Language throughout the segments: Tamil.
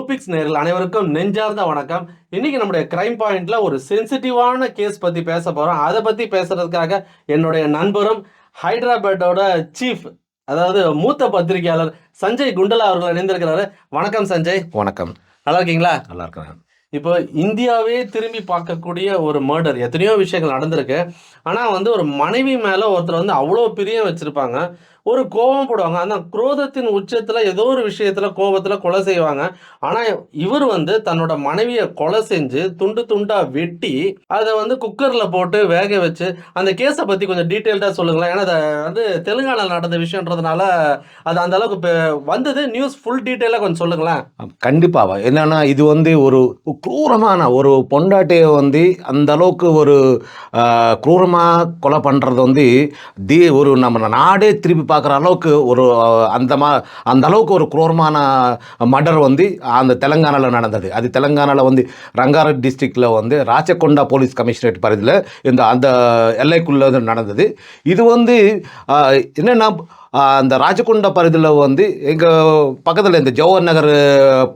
ப்ளூபிக்ஸ் நேயர்கள் அனைவருக்கும் நெஞ்சார்ந்த வணக்கம். இன்னைக்கு நம்முடைய கிரைம் பாயிண்ட்ல ஒரு சென்சிட்டிவான கேஸ் பத்தி பேச போறோம். அதை பத்தி பேசுறதுக்காக என்னுடைய நண்பரும் ஹைதராபாத்தோட சீஃப், அதாவது மூத்த பத்திரிகையாளர் சஞ்சய் குண்டலா அவர்கள் இணைந்திருக்கிறாரு. வணக்கம் சஞ்சய். வணக்கம். நல்லா இருக்கீங்களா? நல்லா இருக்கிறேன். இப்போ இந்தியாவே திரும்பி பார்க்கக்கூடிய ஒரு மர்டர், எத்தனையோ விஷயங்கள் நடந்திருக்கு. ஆனால் ஒரு மனைவி மேலே ஒருத்தர் அவ்வளோ பிரியம் வச்சுருப்பாங்க, ஒரு கோபம் போடுவாங்க. அந்த குரோதத்தின் உச்சத்தில் ஏதோ ஒரு விஷயத்தில் கோபத்தில் கொலை செய்வாங்க. ஆனால் இவர் தன்னோட மனைவியை கொலை செஞ்சு துண்டு துண்டாக வெட்டி அதை குக்கரில் போட்டு வேக வச்சு அந்த கேஸை பற்றி கொஞ்சம் டீட்டெயில்டாக சொல்லுங்களேன். ஏன்னா அது தெலுங்கானாவில் நடந்த விஷயன்றதுனால அது அந்த அளவுக்கு வந்தது. நியூஸ் ஃபுல் டீட்டெயிலாக கொஞ்சம் சொல்லுங்களேன். கண்டிப்பாக. என்னன்னா இது ஒரு குரூரமான ஒரு பொண்டாட்டியை அந்த அளவுக்கு ஒரு குரூரமாக கொலை பண்ணுறது ஒரு நம்ம நாடே திருப்பி பார்க்குற அளவுக்கு ஒரு அந்த அளவுக்கு ஒரு குரூரமான மர்டர் அந்த தெலுங்கானாவில் நடந்தது. அது தெலுங்கானாவில் ரங்காரெட்டி டிஸ்ட்ரிக்டில் ராச்சகொண்டா போலீஸ் கமிஷனரேட் பகுதியில் அந்த எல்லைக்குள்ளே நடந்தது. இது என்னென்னா அந்த ராச்சகொண்டா பகுதியில் எங்கள் பக்கத்தில் இந்த ஜவஹர் நகர்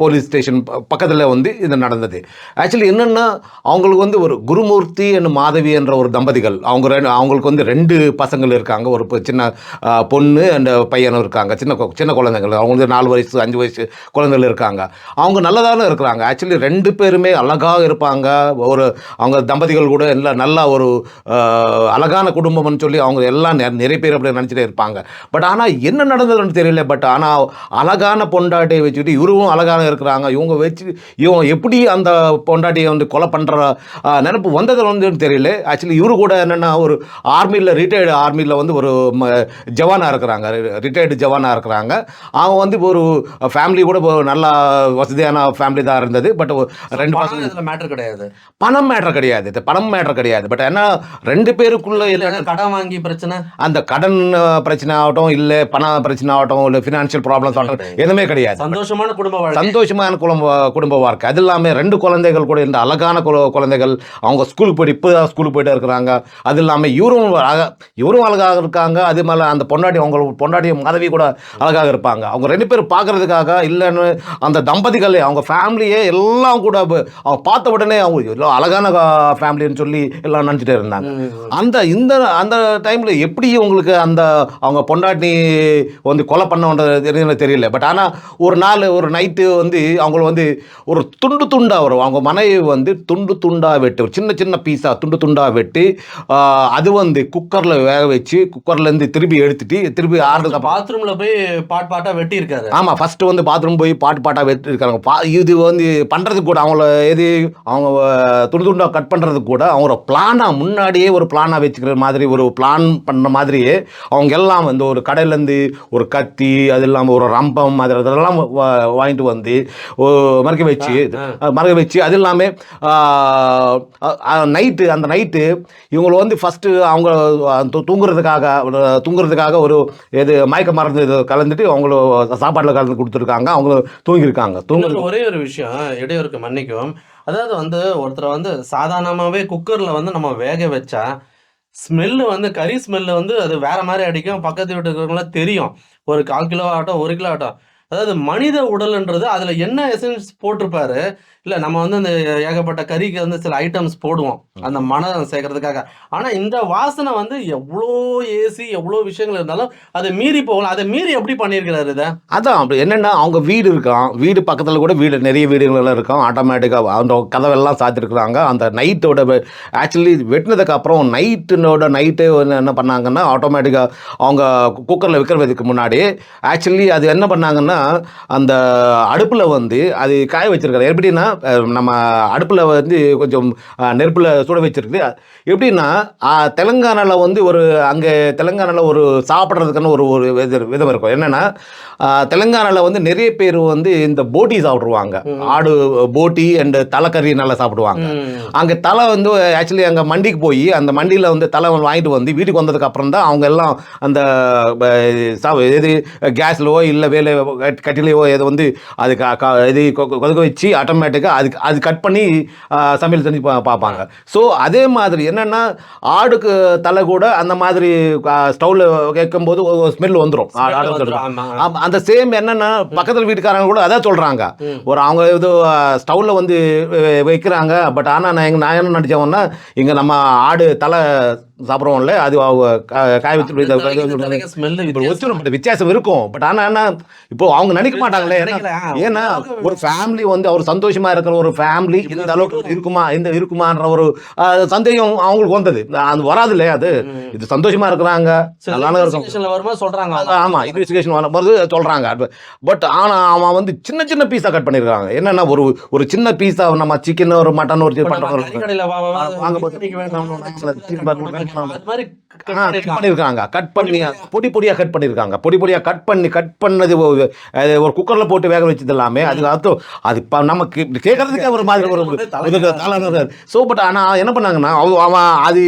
போலீஸ் ஸ்டேஷன் பக்கத்தில் இது நடந்தது. ஆக்சுவலி என்னென்னா அவங்களுக்கு ஒரு குருமூர்த்தி அண்ட் மாதவி என்ற ஒரு தம்பதிகள், அவங்களுக்கு 2 பசங்கள் இருக்காங்க. ஒரு சின்ன பொண்ணு அண்ட் பையனும் இருக்காங்க. சின்ன குழந்தைகள், அவங்களுக்கு 4 வயசு 5 வயசு குழந்தைகள் இருக்காங்க. அவங்க நல்லதான இருக்கிறாங்க. ஆக்சுவலி 2 பேருமே அழகாக இருப்பாங்க. அவங்க தம்பதிகள் கூட எல்லாம் நல்லா ஒரு அழகான குடும்பம்னு சொல்லி அவங்க எல்லாம் நிறைய பேர் அப்படி நினச்சிட்டே இருப்பாங்க. பட் ஆனால் என்ன நடந்ததுன்னு தெரியல. பட் ஆனால் அழகான பொண்டாட்டியை வச்சுட்டு இவரும் அழகான இருக்கிறாங்க. இவங்க எப்படி அந்த பொண்டாட்டியை கொலை பண்ணுற நினைப்பு வந்தது தெரியல. ஆக்சுவலி இவரு கூட என்னென்னா ஒரு ஆர்மியில் ரிட்டையர்டு ஆர்மியில் ஒரு ஜவானாக இருக்கிறாங்க, ரிட்டையர்டு ஜவானாக இருக்கிறாங்க. அவங்க ஒரு ஃபேமிலி கூட நல்லா வசதியான ஃபேமிலி தான் இருந்தது. பட் 2 பசங்க மேட்டர் கிடையாது, பணம் மேட்டர் கிடையாது, பணம் மேட்டர் கிடையாது. பட் என்ன 2 பேருக்குள்ள கடன் வாங்கி பிரச்சனை, அந்த கடன் பிரச்சனை ஆகட்டும், இல்லை பண பிரச்சனை ஆகட்டும், இல்லை ஃபினான்ஷியல் ப்ராப்ளம்ஸ் ஆகட்டும், எதுவுமே கிடையாது. சந்தோஷமான குடும்ப வாழ்க்கை. அது இல்லாமல் 2 குழந்தைகள் கூட இந்த அழகான குழந்தைகள். அவங்க ஸ்கூலுக்கு போயிட்டு இப்போதான் ஸ்கூலுக்கு போயிட்டு இருக்கிறாங்க. அது இல்லாமல் இவரும் அழகாக இருக்காங்க. அது மேலே அந்த பொண்டாட்டி மாதவி கூட அழகாக இருப்பாங்க. அவங்க 2 பேரும் பார்க்கறதுக்காக இல்லைன்னு அந்த தம்பதிகளே அவங்க ஃபேமிலியே எல்லாம் கூட அவங்க பார்த்த உடனே அவங்க எல்லாம் அழகான ஃபேமிலின்னு சொல்லி எல்லாம் நினச்சிட்டே இருந்தாங்க. அந்த டைமில் எப்படி உங்களுக்கு அவங்க பொண்டாட்டி கொலை பண்ண தெரியல. பட் ஆனால் ஒரு நைட்டு அவங்க ஒரு துண்டா வரும். அவங்க மனைவி துண்டா வெட்டி, சின்ன பீஸா துண்டா வெட்டி அது குக்கரில் வேக வச்சு குக்கர்லேருந்து திருப்பி எடுத்துட்டு திருப்பி பாத்ரூமில் போய் பாட்டா வெட்டி இருக்காரு. ஆமாம், ஃபர்ஸ்ட் பாத்ரூம் போய் பாட்டா வெட்டி இருக்காங்க. இது பண்ணுறதுக்கு கூட அவங்க துண்டா கட் பண்ணுறதுக்கு கூட அவங்க முன்னாடியே ஒரு பிளானாக வச்சுக்கிற மாதிரி, ஒரு பிளான் பண்ண மாதிரியே அவங்க எல்லாம் ஒரு கடையிலேருந்து ஒரு கத்தி, அது இல்லாமல் ஒரு ரம்பம், அதெல்லாம் வாங்கிட்டு மறக்க வச்சு அது இல்லாமல் அந்த நைட்டு இவங்களை ஃபஸ்ட்டு அவங்க தூங்குறதுக்காக ஒரு மயக்க மருந்து கலந்துட்டு அவங்கள சாப்பாட்டில் கலந்து கொடுத்துருக்காங்க. அவங்க தூங்கியிருக்காங்க. ஒரே ஒரு விஷயம் இடையூறுக்கு மன்னிக்கும். அதாவது ஒருத்தர் சாதாரணமாகவே குக்கரில் நம்ம வேக வச்சா ஸ்மெல்லு கறி ஸ்மெல்லு அது வேற மாதிரி அடிக்கும். பக்கத்து வீட்டு இருக்கிறவங்களாம் தெரியும். ஒரு 1/4 கிலோ ஆகட்டும், 1 கிலோ ஆகட்டும். அதாவது மனித உடல்ன்றது அதில் என்ன எசன்ஸ் போட்டிருப்பாரு. இல்லை நம்ம அந்த ஏகப்பட்ட கறிக்கு சில ஐட்டம்ஸ் போடுவோம் அந்த மனம் சேர்க்கறதுக்காக. ஆனால் இந்த வாசனை எவ்வளோ ஏசி எவ்வளோ விஷயங்கள் இருந்தாலும் அதை மீறி போகலாம். அதை மீறி எப்படி பண்ணியிருக்கிறாரு இதை? அதான் அப்படி என்னென்னா அவங்க வீடு பக்கத்தில் கூட நிறைய வீடுகள் இருக்கும். ஆட்டோமேட்டிக்காக அந்த கதவெல்லாம் சாத்திருக்கிறாங்க. அந்த நைட்டோட ஆக்சுவலி வெட்டினதுக்கு அப்புறம் நைட்டு என்ன பண்ணாங்கன்னா ஆட்டோமேட்டிக்காக அவங்க குக்கரில் வைக்கிறதுக்கு முன்னாடி ஆக்சுவலி அது என்ன பண்ணாங்கன்னா அந்த அடுப்பில் அது காய வச்சிருக்காரு. எப்படின்னா நம்ம அடுப்பில் கொஞ்சம் நெருப்பில் சுட வச்சிருக்கு. எப்படின்னா தெலுங்கானாவில் தெலுங்கானாவில் ஒரு சாப்பிட்றதுக்கான ஒரு விதம் இருக்கும். என்னென்னா தெலுங்கானாவில் நிறைய பேர் இந்த போட்டி சாப்பிடுவாங்க. ஆடு போட்டி அண்ட் தலைக்கறி நல்லா சாப்பிடுவாங்க. அங்கே தலை ஆக்சுவலி அங்கே மண்டிக்கு போய் அந்த மண்டியில் தலை வாங்கிட்டு வீட்டுக்கு வந்ததுக்கு அப்புறம் தான் அவங்க எல்லாம் அந்த கேஸ்லோ இல்லை கட்டிலையோ இதை வந்து அது இது கொதிக்க வச்சு ஆட்டோமேட்டிக்காக அது கட் பண்ணி சமையல் செஞ்சு பார்ப்பாங்க. ஸோ அதே மாதிரி என்னென்னா ஆடுக்கு தலை கூட அந்த மாதிரி ஸ்டவ்வில் வைக்கும்போது ஒரு ஸ்மெல் வந்துடும். அந்த சேம் என்னென்னா பக்கத்தில் வீட்டுக்காரங்க கூட அதான் சொல்கிறாங்க. ஒரு அவங்க ஏதோ ஸ்டவ்வில் வந்து வைக்கிறாங்க. பட் ஆனால் நான் என்ன நினச்சோன்னா இங்கே நம்ம ஆடு தலை சாப்பிட்றோம்ல அது காய வச்சு வித்தியாசம் இருக்கும். பட் ஆனால் என்ன இப்போ அவங்க நினைக்க மாட்டாங்களே. ஏன்னா ஒரு ஃபேமிலி வந்து அவர் சந்தோஷமா இருக்கிற ஒரு ஃபேமிலி இந்த அளவுக்கு இருக்குமான்ற ஒரு சந்தேகம் அவங்களுக்கு வந்தது. அது வராது இல்லையா? அது இது சந்தோஷமா இருக்கிறாங்க, சொல்றாங்க. ஆமா, இன்வெஸ்டிகேஷன் வரும்போது சொல்றாங்க. பட் ஆனா அவன் வந்து சின்ன சின்ன பீஸா கட் பண்ணிருக்காங்க. என்னன்னா ஒரு சின்ன பீஸா நம்ம சிக்கன் ஒரு மட்டன் ஒரு பண்ணிருக்காங்க. கட் பண்ணி பொடி பொடியா கட் பண்ணிருக்காங்க. பொடி பொடியா கட் பண்ணது ஒரு குக்கர்ல போட்டு வேக வச்சது எல்லாமே. அது அர்த்தம் அது நமக்கு கேட்கறதுக்கே ஒரு மாதிரி ஒரு சோ. பட் ஆனா என்ன பண்ணாங்கன்னா அவன் அது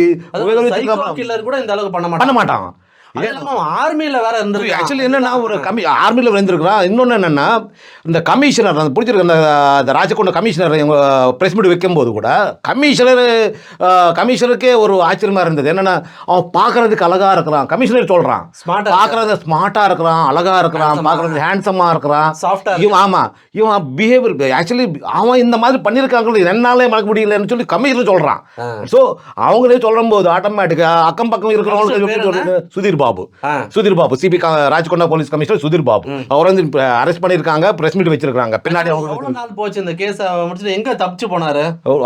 கூட இந்த அளவுக்கு பண்ண மாட்டான். ஆர்மியில வேற இருந்திருக்கு. ஆக்சுவலி என்னன்னா ஒரு ஆர்மியில இருந்திருக்கிறான். இன்னொன்னு என்னன்னா இந்த கமிஷனர் பிடிச்சிருக்க அந்த ராஜகொண்ட கமிஷனர் பிரஸ் மீட் வைக்கும் போது கூட கமிஷனருக்கே ஒரு ஆச்சரியமா இருந்தது. என்னன்னா அவன் பாக்குறதுக்கு அழகா இருக்கிறான். கமிஷனர் சொல்றான் பாக்குறது ஸ்மார்ட்டா இருக்கிறான், அழகா இருக்கிறான், பாக்குறது ஹேண்ட்ஸமா இருக்கிறான். ஆமா, இவன் பிஹேவியர் ஆக்சுவலி அவன் இந்த மாதிரி பண்ணிருக்காங்க என்னாலே மறக்க முடியலன்னு சொல்லி கமிஷனர் சொல்றான். சோ அவங்களே சொல்லும் போது ஆட்டோமேட்டிக்கா அக்கம் பக்கம் இருக்கிறவங்களுக்கு Sudheer Babu CP Rajakonda police commissioner Sudheer Babu அவர் வந்து அரெஸ்ட் பண்ணிருக்காங்க. பிரஸ் மீட் வச்சிருக்காங்க. பின்னாடி போச்சு இந்த கேஸ் முடிச்சிட்டு எங்க தப்பிச்சு போனாரு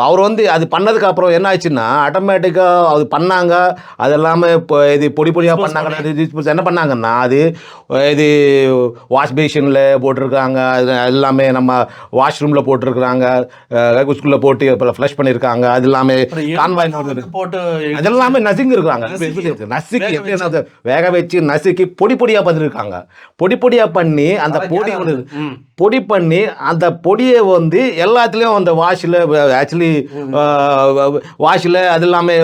அவர் வந்து அது பண்ணதுக்கு அப்புறம் என்ன ஆச்சுன்னா ஆட்டோமேட்டிக்கா அது பண்ணாங்க. அது எல்லாமே இது பொடி பொடியா பண்ணாங்க. என்ன பண்ணாங்கன்னா அது இது வாஷ் பேஷன்ல போட்டிருக்காங்க. எல்லாமே நம்ம வாஷ்ரூம்ல போட்டிருக்காங்க. ஸ்கூல்ல போட்டு ஃப்ளஷ் பண்ணிருக்காங்க. அது எல்லாமே கான்வாய் போட்டு அதெல்லாமே நசுங்கி இருக்காங்க. நசுக்கி வேக வச்சு நசுக்கி பொடி பொடியா பண்ணிருக்காங்க. பொடி பொடியா பண்ணி அந்த பொடி பண்ணி அந்த பொடியை வந்து எல்லாத்துலேயும் அந்த வாஷில் ஆக்சுவலி வாஷில் அது எல்லாமே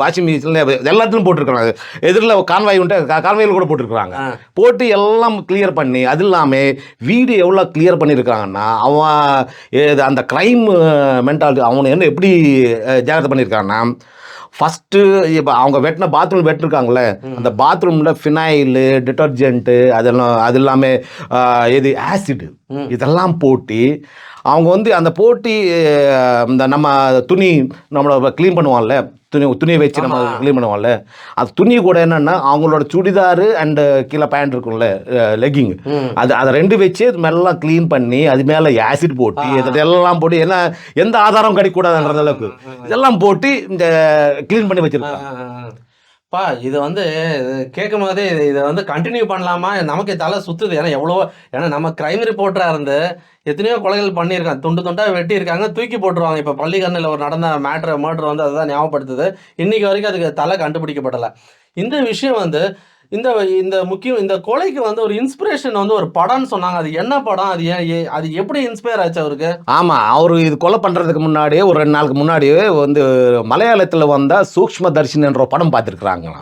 வாஷிங் மிஷினில் எல்லாத்துலையும் போட்டிருக்காங்க. எதிரில் கான்வாயில் கூட போட்டிருக்கிறாங்க. போட்டு எல்லாம் கிளியர் பண்ணி அது இல்லாமல் வீடு எவ்வளோ கிளியர் பண்ணியிருக்காங்கன்னா அவன் அந்த க்ரைம் மென்டாலிட்டி அவனை என்ன எப்படி ஜாகிரதை பண்ணியிருக்காங்கன்னா ஃபஸ்ட்டு இப்போ அவங்க வெட்டின பாத்ரூம் வெட்டிருக்காங்களே அந்த பாத்ரூமில் ஃபினாயிலு டிட்டர்ஜென்ட்டு அதெல்லாம் அது எல்லாமே இது ஆசிடு இதெல்லாம் போட்டு அவங்க வந்து அந்த போட்டி இந்த நம்ம துணி நம்மளை க்ளீன் பண்ணுவாங்கல்ல துணியை வச்சு நம்ம க்ளீன் பண்ணுவோம்ல அது துணி கூட என்னென்னா அவங்களோட சுடிதாரு அண்டு கீழே பேண்ட் இருக்கும்ல லெக்கிங் அதை ரெண்டு வச்சு மெல்லாம் க்ளீன் பண்ணி அது மேலே ஆசிட் போட்டு இதெல்லாம் போட்டு என்ன எந்த ஆதாரம் கிடைக்கூடாதுன்ற அளவுக்கு இதெல்லாம் போட்டு இந்த க்ளீன் பண்ணி வச்சிருக்காங்க. இது வந்து கேட்கும் போதே இதை வந்து கண்டினியூ பண்ணலாமா நமக்கு தலை சுத்துது. ஏன்னா நம்ம கிரைம் ரிப்போர்ட்டராக இருந்து எத்தனையோ கொலைகள் பண்ணியிருக்காங்க. துண்டு துண்டாக வெட்டியிருக்காங்க, தூக்கி போட்டுருவாங்க. இப்போ பள்ளிக்கரணையில் ஒரு நடந்த மர்டர் வந்து அதுதான் ஞாபகப்படுத்துது. இன்னைக்கு வரைக்கும் அதுக்கு தலை கண்டுபிடிக்கப்படலை. இந்த விஷயம் வந்து இந்த முக்கியம் இந்த கொலைக்கு வந்து ஒரு இன்ஸ்பிரேஷன் வந்து ஒரு படம்னு சொன்னாங்க. அது என்ன படம்? அது எப்படி இன்ஸ்பயர் ஆச்சு அவருக்கு? ஆமாம், அவர் இது கொலை பண்ணுறதுக்கு முன்னாடியே ஒரு 2 நாளுக்கு முன்னாடியே வந்து மலையாளத்தில் வந்தால் சூக்ஷ்ம தர்ஷினி என்ற படம் பார்த்துருக்குறாங்க.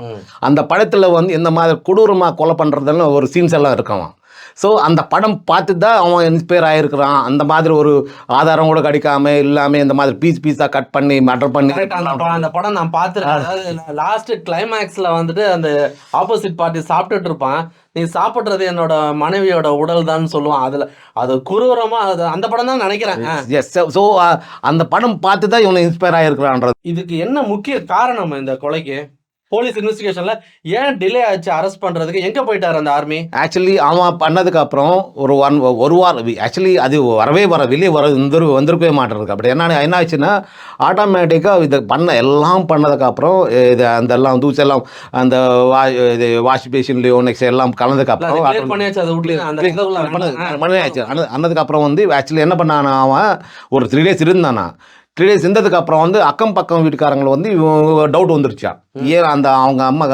அந்த படத்தில் வந்து இந்த மாதிரி கொடூரமாக கொலை பண்ணுறதுன்னு ஒரு சீன்ஸ் எல்லாம் இருக்கலாம். ஸோ அந்த படம் பார்த்து தான் அவன் இன்ஸ்பயர் ஆகிருக்கிறான். அந்த மாதிரி ஒரு ஆதாரம் கூட கிடைக்காம இல்லாமல் இந்த மாதிரி பீஸாக கட் பண்ணி மர்டர் பண்ணி அந்த படம் நான் பார்த்துருக்கேன். அதாவது லாஸ்ட் கிளைமேக்ஸில் வந்துட்டு அந்த ஆப்போசிட் பார்ட்டி சாப்பிட்டுட்டு இருப்பான். நீ சாப்பிட்றது என்னோட மனைவியோட உடல் தான் சொல்லுவான். அது குரூரமாக அந்த படம் தான் நினைக்கிறேன். எஸ். ஸோ அந்த படம் பார்த்து தான் இவனை இன்ஸ்பயர் ஆகிருக்கிறான்றது. இதுக்கு என்ன முக்கிய காரணம் இந்த கொலைக்கு? போலீஸ் இன்வெஸ்டிகேஷன்ல ஏன் டிலே ஆச்சு அரெஸ்ட் பண்றதுக்கு? எங்க போயிட்டாரு அந்த ஆர்மி? ஆக்சுவலி அவன் பண்ணதுக்கு அப்புறம் ஒரு வாரம் ஆக்சுவலி அது வெளியே வந்திருக்கவே மாட்டேருக்கு. அப்படி என்ன ஆச்சுன்னா ஆட்டோமேட்டிக்காக இதை எல்லாம் பண்ணதுக்கு அப்புறம் இது அந்த எல்லாம் தூசி எல்லாம் அந்த வாஷ் பேஷன்லயோ நெக்ஸ்ட் எல்லாம் கலந்ததுக்கு அப்புறம் அன்னதுக்கு அப்புறம் வந்து ஆக்சுவலி என்ன பண்ணானா அவன் ஒரு 3 days இருந்தானா. 3 days இருந்ததுக்கு அப்புறம் வந்து அக்கம் பக்கம் வீட்டுக்காரங்களை வந்து டவுட் வந்துருச்சான். ஏன் அந்த அவங்க அம்மா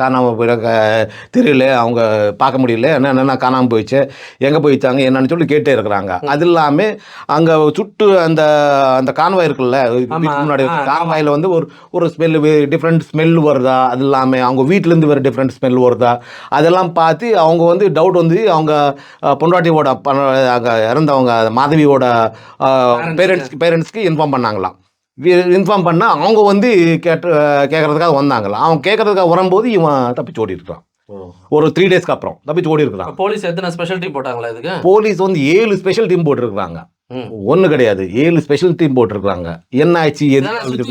காணாமல் போயிட தெரியல, அவங்க பார்க்க முடியல, என்ன காணாமல் போயிடுச்சு, எங்கே போயிட்டாங்க என்னன்னு சொல்லி கேட்டே இருக்கிறாங்க. அது இல்லாமல் அங்கே சுட்டு அந்த அந்த கான்வாய் இருக்குல்ல, முன்னாடி கான்வாயில் வந்து ஒரு ஸ்மெல்லு, டிஃப்ரெண்ட் ஸ்மெல் வருதா, அது இல்லாமல் அவங்க வீட்டிலேருந்து வேறு டிஃப்ரெண்ட் ஸ்மெல் வருதா, அதெல்லாம் பார்த்து அவங்க வந்து டவுட் வந்து அவங்க பொண்டாட்டியோட அங்கே இறந்தவங்க மாதவியோட பேரண்ட்ஸ்க்கு இன்ஃபார்ம் பண்ணாங்களாம். இன்ஃபார்ம் பண்ணால் அவங்க வந்து கேட்கறதுக்காக வந்தாங்களாம். அவங்க கேட்கறதுக்காக வரும்போது இவன் தப்பிச்சு ஓடி இருக்கிறான். ஒரு 3 டேஸ்க்கு அப்புறம் தப்பிச்சு ஓடி இருக்கிறான். போலீஸ் எத்தனை ஸ்பெஷல் டீம் போட்டாங்களா இதுக்கு? போலீஸ் வந்து 7 ஸ்பெஷல் டீம் போட்டிருக்காங்க. ஒண்ணு கிடையாது, 7 ஸ்பெஷல் டீம் போட்டிருக்காங்க. என்ன ஆச்சு?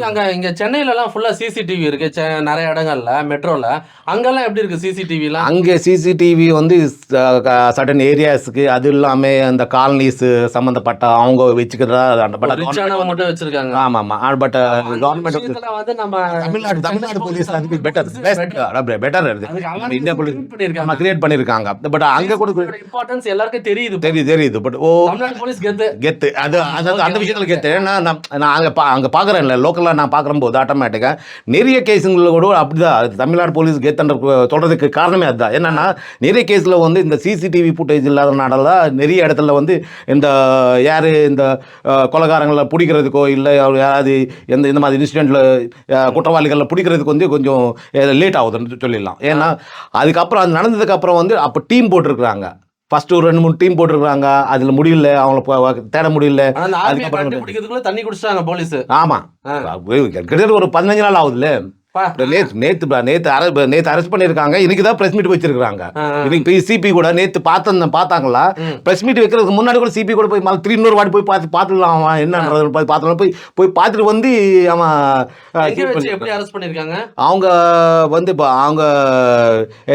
அங்க இங்க சென்னையில எல்லாம் ஃபுல்லா சிசிடிவி இருக்கு, நிறைய இடங்கள்ல மெட்ரோல. அங்கெல்லாம் எப்படி இருக்கு சிசிடிவி எல்லாம்? அங்கே சிசிடிவி வந்து சர்டன் ஏரியாஸ்க்கு, அது இல்லாம அந்த காலனிஸ் சம்பந்தப்பட்ட அவங்க வச்சுக்கிறதா மட்டும் வச்சிருக்காங்க. ஆமா ஆமா. பட் கவர்மெண்ட் வந்து நம்ம தமிழ்நாடு போலீஸ் அதுக்கு பெட்டர் இந்தியா போலீஸ் கிரியேட் பண்ணிருக்காங்க. பட் அங்க கூட இம்பார்ட்டன்ஸ் எல்லாருக்கும் தெரியுது. பட் தமிழ்நாடு போலீஸ் கெத்து அது அந்த விஷயத்துல கெத்து. நான் அங்க பாக்குறேன்ல, லோக்கலா நான் பார்க்கும்போது ஆட்டோமேட்டிக்கா நிறைய கேஸுங்கள கூட அப்படிதான் தமிழ்நாடு போலீஸ் கெத்துன்ற சொல்றதுக்கு காரணமே அதுதான். என்னன்னா நிறைய கேஸ்ல வந்து இந்த சிசிடிவி ஃபுட்டேஜ் இல்லாதனால நிறைய இடத்துல வந்து இந்த யாரு இந்த கொலைகாரங்களை பிடிக்கிறதுக்கோ இல்லை யாராவது இந்த மாதிரி இன்சிடென்ட்ல குற்றவாளிகளை பிடிக்கிறதுக்கு வந்து கொஞ்சம் லேட் ஆகுதுன்னு சொல்லிடலாம். ஏன்னா அதுக்கப்புறம் அது நடந்ததுக்கு அப்புறம் வந்து அப்போ டீம் போட்டிருக்கிறாங்க. ஃபர்ஸ்ட் ஒரு 2-3 டீம் போட்டிருக்காங்க, அதுல முடியல, அவங்கள தேட முடியல. அதுக்கப்புறம் தண்ணி குடிச்சாங்க போலீஸ். ஆமா, கிட்டத்தட்ட ஒரு 15 நாள் ஆகுதுல்ல. நேத்து அரெஸ்ட் பண்ணிருக்காங்க. இன்னைக்கு தான் பிரஸ் மீட் வச்சிருக்காங்க. இன்னைக்கு சிபி கூட நேத்து பார்த்தாங்களா, பிரஸ் மீட் வைக்கிறதுக்கு முன்னாடி கூட சிபி கூட போய் இன்னொரு வாட்டி போய் பார்த்துக்கலாம் அவன் என்னன்றது போய் பார்த்துட்டு வந்து அவன் எப்படி அரெஸ்ட் பண்ணிருக்காங்க. அவங்க வந்து அவங்க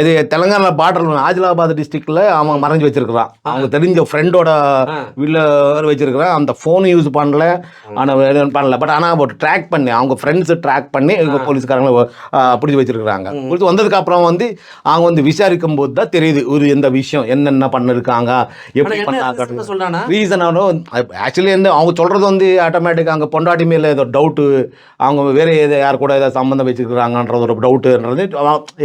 இது தெலுங்கானா பார்டர் ஆதிலாபாத் டிஸ்ட்ரிக்ட்ல அவன் மறைஞ்சு வச்சிருக்கிறான். அவங்க தெரிஞ்ச ஃப்ரெண்டோட வீட்டில் வச்சிருக்கிறான். அந்த போன் யூஸ் பண்ணல, பட் ஆனா ட்ராக் பண்ணி அவங்க ஃப்ரெண்ட்ஸ் ட்ராக் பண்ணி போலீஸ்காரங்க பிடிச்சி வச்சிருக்காங்க. பிடிச்சி வந்ததுக்கு அப்புறம் வந்து அவங்க வந்து விசாரிக்கும் போது தான் தெரியுது ஒரு எந்த விஷயம் என்னென்ன பண்ணிருக்காங்க, எப்படி பண்ணாங்க, ரீசன். ஆக்சுவலி அவங்க சொல்றது வந்து ஆட்டோமேட்டிக் அங்கே பொண்டாட்டி மேல ஏதோ டவுட்டு, அவங்க வேற ஏதோ யார் கூட ஏதோ சம்பந்தம் வச்சிருக்கிறாங்கன்றது ஒரு டவுட்டுன்றது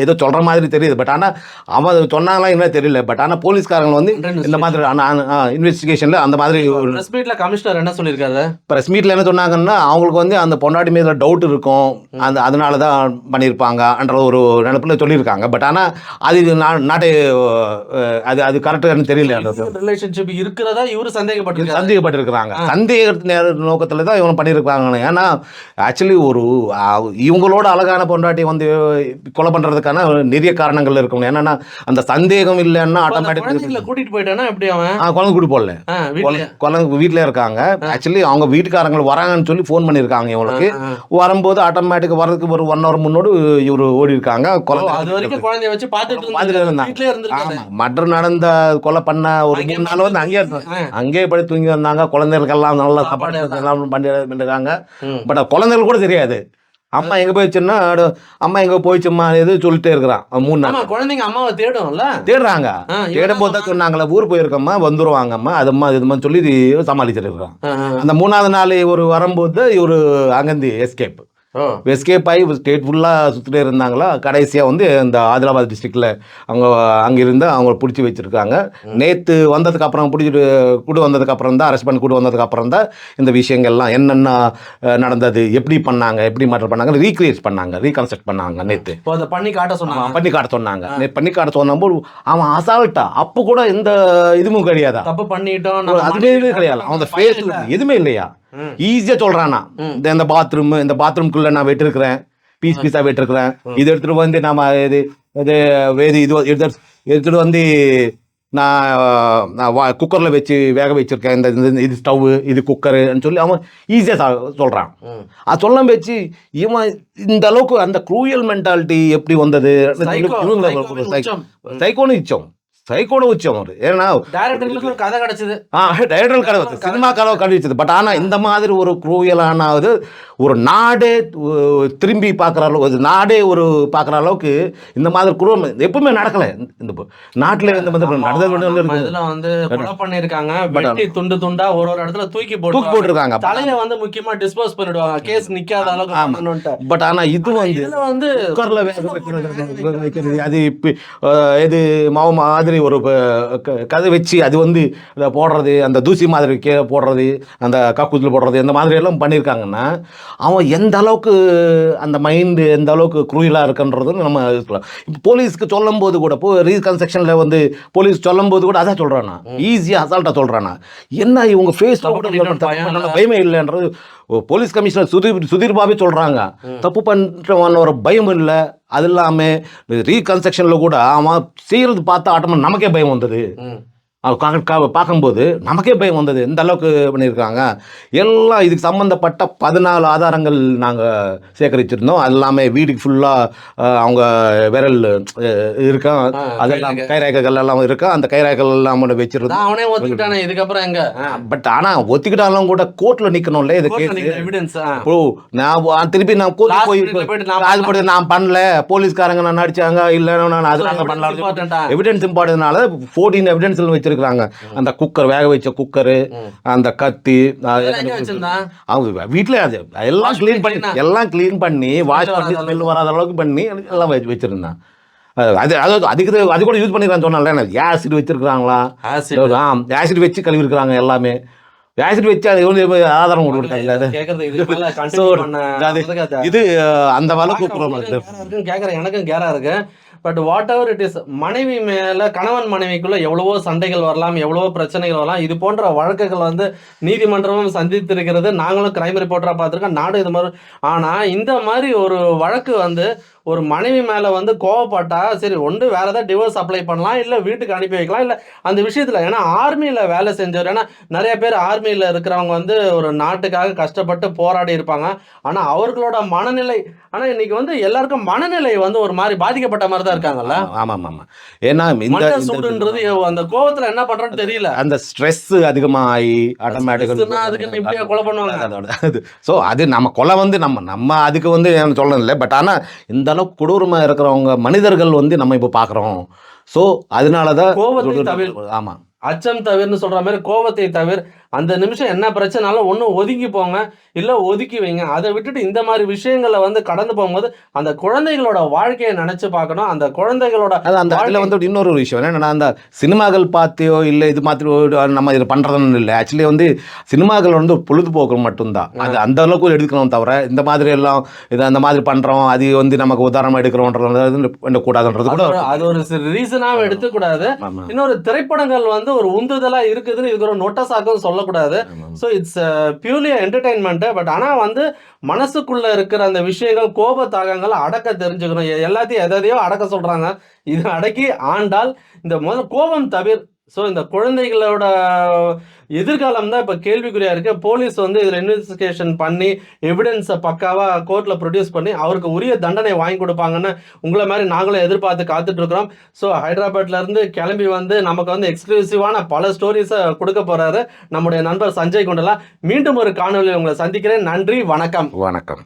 ஏதோ சொல்ற மாதிரி தெரியுது. பட் ஆனால் அவன் சொன்னாங்களா என்ன தெரியல. பட் ஆனால் போலீஸ்காரங்க வந்து இந்த மாதிரி இன்வெஸ்டிகேஷன்ல அந்த மாதிரி கமிஷனர் என்ன சொல்லியிருக்காரு, பிரஸ் மீட்ல என்ன சொன்னாங்கன்னா அவங்களுக்கு வந்து அந்த பொண்டாட்டி மேல டவுட் இருக்கும், அதனாலதான் பண்ணியிருப்பாங்கன்ற ஒரு நினைப்புல சொல்லியிருக்காங்க. பட் ஆனா அது நாட்டை அது கரெக்டானு தெரியல. ரிலேஷன்ஷிப் இருக்கிறதா இவரு சந்தேகப்பட்டிருக்கிறாங்க. சந்தேக நோக்கத்துல தான் இவங்க பண்ணியிருக்காங்க. ஏன்னா ஆக்சுவலி இவங்களோட அழகான பொண்டாட்டி வந்து கொலை பண்றதுக்கான நிறைய காரணங்கள் இருக்கும். என்னன்னா அந்த சந்தேகம் இல்லைன்னா ஆட்டோமேட்டிக் கூட்டிட்டு போயிட்டானா எப்படி அவன் குழந்தை கூட்டி போடல, குழந்தை வீட்டுல இருக்காங்க. ஆக்சுவலி அவங்க வீட்டுக்காரங்க வராங்கன்னு சொல்லி போன் பண்ணிருக்காங்க. இவங்களுக்கு வரும்போது ஆட்டோமேட்டிக் வரதுக்கு ஒரு 1 hour முன்னோடு இவரு ஓடி இருக்காங்க. மற்ற நடந்த கொலை பண்ண ஒரு 3 நாள் வந்து அங்கேயே படி தூங்கி வந்தாங்க. குழந்தைகளுக்கெல்லாம் நல்லா சாப்பாடு எல்லாம் பண்ணிருக்காங்க. பட் குழந்தைகள் கூட தெரியாது அம்மா எங்க போயிடுச்சுன்னா, அம்மா எங்க போயிடுச்சுமா எது சொல்லிட்டே இருக்கிறான். 3 நாள் குழந்தைங்க அம்மாவை தேடுறாங்க. தேடும் போது தான் சொன்னாங்களா ஊர் போயிருக்கம்மா வந்துருவாங்கம்மா அதுமா இதுமா சொல்லி சமாளிச்சிட்டு இருக்கிறான். அந்த 3ஆவது நாள் இவரு வரும்போது இவரு அங்கிருந்து எஸ்கேப் ஆகி ஸ்டேட் ஃபுல்லாக சுற்றிட்டே இருந்தாங்களா. கடைசியாக வந்து இந்த ஆதிலாபாத் டிஸ்ட்ரிக்டில் அங்கிருந்து அவங்க பிடிச்சி வச்சுருக்காங்க. நேற்று வந்ததுக்கு அப்புறம் பிடிச்சிட்டு கூட்டு வந்ததுக்கு அப்புறம் தான் அரெஸ்ட் பண்ணி கூட்டு வந்ததுக்கு அப்புறம் தான் இந்த விஷயங்கள்லாம் என்னென்ன நடந்தது, எப்படி பண்ணாங்க, எப்படி மாற்றம் பண்ணாங்க, ரீகன்ஸ்ட்ரக்ட் பண்ணாங்க. நேற்று பண்ணி காட்ட சொன்னாங்க. பண்ணி காட்ட சொன்னபோது அவன் அசால்ட்டா அப்போ கூட எந்த இதுவும் கிடையாதா, தப்பு பண்ணிட்டோம் அதுவே கிடையாது. அவன் ஃபேஸ் எதுவுமே இல்லையா, ஈஸியா சொல்றானா இந்த பாத்ரூம்குள்ள நான் வெட்டிருக்கிறேன், பீஸா வெட்டிருக்கிறேன், இது எடுத்துட்டு வந்து நாம எடுத்துட்டு வந்து நான் குக்கர்ல வச்சு வேக வச்சிருக்கேன், இந்த இது ஸ்டவ் இது குக்கருன்னு சொல்லி அவன் ஈஸியா சொல்றான். அது சொல்ல வச்சு இவன் இந்த அளவுக்கு அந்த க்ரூயல் மென்டாலிட்டி எப்படி வந்தது, சைக்கோன்னு இச்சம் சைக்கோட உச்சம் அவரு. ஏன்னா டைரக்டர்களுக்கு ஒரு கதை கிடைச்சது. டைரக்டர் கதை சினிமா கதை கழிச்சது. பட் ஆனால் இந்த மாதிரி ஒரு குரூயலான ஒரு நாடே திரும்பி பார்க்குற அளவுக்கு, ஒரு நாடே ஒரு பார்க்குற அளவுக்கு இந்த மாதிரி குரூரம் எப்பவுமே நடக்கலை இந்த நாட்டில். இந்த மாதிரி இதுல வந்து கொலை பண்ணிருக்காங்க, வெட்டி துண்டு துண்டா ஒரு இடத்துல தூக்கி போட்டுருக்காங்க. தலையை வந்து முக்கியமா டிஸ்போஸ் பண்ணிடுவாங்க, கேஸ் நிக்காத அளவுக்கு. பட் ஆனா இது வந்து குக்கர்ல வேக வைக்கிறது, அது இது மாவு மாதிரி ஒரு கதை வச்சு அது வந்து போடுறது, அந்த தூசி மாதிரி போடுறது, அந்த கக்கூத்தில் போடுறது, இந்த மாதிரி எல்லாம் பண்ணியிருக்காங்கன்னா அவன் எந்த அளவுக்கு அந்த மைண்டு எந்த அளவுக்கு குரூயலாக இருக்குன்றது நம்ம இருக்கலாம். இப்போ போலீஸ்க்கு சொல்லும் போது கூட, இப்போ ரீகன்ஸ்ட்ரக்ஷனில் வந்து போலீஸ் சொல்லும் போது கூட அதான் சொல்கிறானா, ஈஸியாக அசால்ட்டாக சொல்கிறானா. என்ன இவங்க ஃபேஸில் கூட பயமே இல்லைன்றது போலீஸ் கமிஷனர் சுதீர் பாபு சொல்கிறாங்க. தப்பு பண்ணுறவன் ஒரு பயம் இல்லை. அது இல்லாமல் ரீகன்ஸ்ட்ரக்ஷனில் கூட அவன் செய்கிறது பார்த்தா ஆட்டோமேட்டிக் நமக்கே பயம் வந்தது. பார்க்கும்போது நமக்கே பயம் வந்தது. எந்த அளவுக்கு பண்ணியிருக்காங்க. எல்லாம் இதுக்கு சம்மந்தப்பட்ட 14 ஆதாரங்கள் நாங்கள் சேகரிச்சிருந்தோம். அது எல்லாமே வீட்டுக்கு ஃபுல்லாக அவங்க விரல் இருக்கா, அதெல்லாம் கைரேகைகள் எல்லாம் இருக்கா. அந்த கைரேகைகள் எல்லாம் வச்சிருந்தோம். அவனே ஒத்துக்கிட்டானே இதுக்கப்புறம் எங்க. பட் ஆனால் ஒத்துக்கிட்டாலும் கூட கோர்ட்டில் நிற்கணும்ல. இது கேஸ் நான் திருப்பி நான் கோர்ட்டுக்கு போய் நான் பண்ணல, போலீஸ்காரங்க நான் நடிச்சாங்க இல்லைன்னா நான் அதெல்லாம் பண்ணலாம். எவிடன்ஸ் இம்பார்ட்டன்ட்னால 14 எவிடன்ஸ் வச்சு இருக்காங்க. அந்த குக்கர், வேக வச்ச குக்கரு, அந்த கத்தி, வீட்டுல எல்லாம் கிளீன் பண்ணி வாஷ் பண்ணி ஸ்மெல் வராத அளவுக்கு பண்ணி எல்லாம் வச்சிருந்தேன். அது கூட யூஸ் பண்ணிருக்கான்னு சொன்னால, ஆசிட் வச்சிருக்காங்களா, ஆசிட் வச்சு கழுவி இருக்கிறாங்க. எல்லாமே ஆசிட் வச்சு அது ஆதாரம் கொடுத்தாங்க. இது அந்த அளவுக்கு கேட்கறேன், எனக்கும் கேரா இருக்கு. But what ever it is, மனைவி மேல கணவன் மனைவிக்குள்ள எவ்வளவோ சண்டைகள் வரலாம், எவ்வளவோ பிரச்சனைகள் வரலாம். இது போன்ற வழக்குகள் வந்து நீதிமன்றமும் சந்தித்திருக்கிறது. நாங்களும் கிரைம் ரிப்போர்ட்டரா பார்த்துருக்கோம், நாடு இது மாதிரி. ஆனா இந்த மாதிரி ஒரு வழக்கு வந்து ஒரு மனைவி மேல வந்து கோவப்பட்டா சரி, ஒன்று வேற ஏதாவது டிவோர்ஸ் அப்ளை பண்ணலாம், இல்லை வீட்டுக்கு அனுப்பி வைக்கலாம், இல்லை அந்த விஷயத்துல. ஏன்னா ஆர்மியில வேலை செஞ்சவர், ஏன்னா நிறைய பேர் ஆர்மியில இருக்கிறவங்க வந்து ஒரு நாட்டுக்காக கஷ்டப்பட்டு போராடி இருப்பாங்க. ஆனா அவர்களோட மனநிலை, ஆனா இன்னைக்கு வந்து எல்லாருக்கும் மனநிலை வந்து ஒரு மாதிரி பாதிக்கப்பட்ட மாதிரி தான் இருக்காங்கல்ல. ஆமாம் ஆமாம். ஏன்னா இந்த சூடுன்றது அந்த கோவத்துல என்ன பண்றோன்னு தெரியல. அந்த ஸ்ட்ரெஸ் அதிகமாகி ஆட்டோமேட்டிக்கா அதுக்கு இப்படியா கொலை பண்ணுவாங்க. ஸோ அது நம்ம கொலை வந்து நம்ம அதுக்கு வந்து சொல்லணும் இல்லை. பட் ஆனால் இந்த அளவுக்கு கொடூரமாக இருக்கிறவங்க மனிதர்கள் வந்து நம்ம இப்போ பார்க்குறோம். ஸோ அதனாலதான் கோபத்தை தவிர, ஆமா, அச்சம் தவிர்னு சொல்ற மாதிரி கோபத்தை தவிர, அந்த நிமிஷம் என்ன பிரச்சனாலும் ஒன்று ஒதுங்கி போங்க, இல்லை ஒதுக்கி வைங்க. அதை விட்டுட்டு இந்த மாதிரி விஷயங்களை வந்து கடந்து போகும்போது அந்த குழந்தைகளோட வாழ்க்கையை நினைச்சு பார்க்கணும். அந்த குழந்தைகளோட அந்த அதில் வந்து இன்னொரு விஷயம் என்னன்னா, அந்த சினிமாக்கள் பார்த்தியோ இல்லை இது மாதிரி நம்ம இதை பண்ணுறதுன்னு இல்லை. ஆக்சுவலி வந்து சினிமாக்கள் வந்து பொழுதுபோக்கு மட்டும்தான். அது அந்த அளவுக்கு எடுக்கணும். தவிர இந்த மாதிரி எல்லாம் இது அந்த மாதிரி பண்ணுறோம், அது வந்து நமக்கு உதாரணமாக எடுக்கிறோன்றது கூடாதுன்றது கூட அது ஒரு ரீசனாக எடுத்துக்கூடாது. இன்னொரு திரைப்படங்கள் வந்து ஒரு உந்துதலா இருக்குதுன்னு இதுக்கு ஒரு நோட்டஸாகவும் சொல்லக்கூடாது. So it's purely entertainment. But ஆனால் வந்து மனசுக்குள்ள இருக்கிற அந்த விஷயங்கள், கோப தாகங்களை அடக்க தெரிஞ்சுக்கணும். எல்லாத்தையும் எதையோ அடக்க சொல்றாங்க, இது அடக்கி ஆண்டால் இந்த முதல் கோபம் தவிர. ஸோ இந்த குழந்தைகளோட எதிர்காலம் தான் இப்போ கேள்விக்குறியா இருக்கு. போலீஸ் வந்து இதில் இன்வெஸ்டிகேஷன் பண்ணி எவிடன்ஸை பக்காவாக கோர்ட்டில் ப்ரொடியூஸ் பண்ணி அவருக்கு உரிய தண்டனை வாங்கி கொடுப்பாங்கன்னு உங்களை மாதிரி நாங்களும் எதிர்பார்த்து காத்துட்டு இருக்கிறோம். ஸோ ஹைதராபாத்ல இருந்து கிளம்பி வந்து நமக்கு வந்து எக்ஸ்க்ளூசிவான பல ஸ்டோரிஸை கொடுக்க போறாரு நம்முடைய நண்பர் சஞ்சய் குண்டலா. மீண்டும் ஒரு காணொலியில் உங்களை சந்திக்கிறேன். நன்றி, வணக்கம். வணக்கம்.